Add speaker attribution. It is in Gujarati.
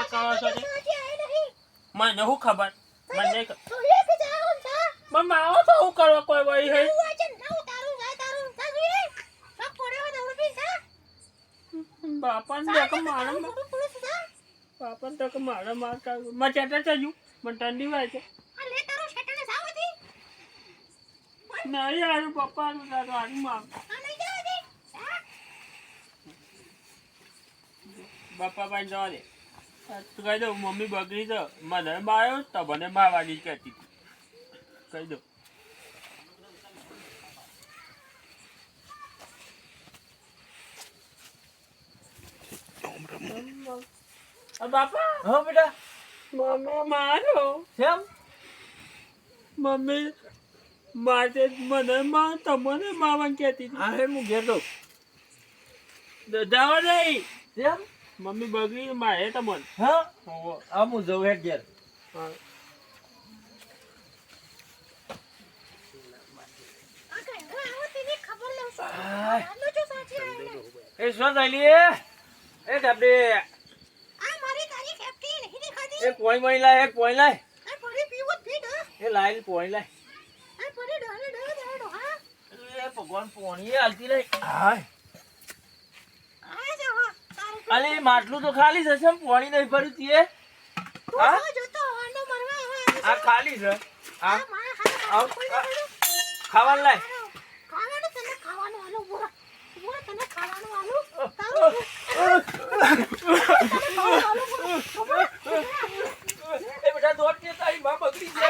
Speaker 1: નાટક કરો છો તે? મને શું ખબર? મને પણ માવો તો શું કરવા કોઈ વળી હે? બાપાને દેખ મારે બાપાને તો મારે મારતા માં ચેટર ચજ્યું મને ઠંડી વાય છે નહીં યાર પપ્પાનું તારું આનું માગ બાપા ભાઈ જવા દે તું કહી દઉં મમ્મી બગડી તો મને માર્યો તો મને મારવાની જ કહેતી હતી કહી દઉં બાપા
Speaker 2: હા બેટા
Speaker 1: મમ્મી માર્યો
Speaker 2: કેમ
Speaker 1: મમ્મી મારે મને માં તમને મારવાની કહેતી હતી
Speaker 2: હા હે હું ઘેર દઉં
Speaker 1: જવા નહીં
Speaker 2: કેમ
Speaker 1: મમ્મી બગડી મારે તમને
Speaker 2: હા
Speaker 1: હોવો
Speaker 2: આ હું જઉં હેડ ઘેર
Speaker 1: હા
Speaker 2: એ શું થયેલી એ ડાબડે એક પોઈ મઈ લાય એક પોઈ લાય એ લાય પોઈ લાય એ ભગવાન પોણી હાલતી લઈ હાય અલે માટલું તો ખાલી છે એમ પોણી નહીં ભર્યું તીએ હા આ ખાલી છે આ ખાવાનું લાય એ બેટા દોડ કે તારી માં બગડી છે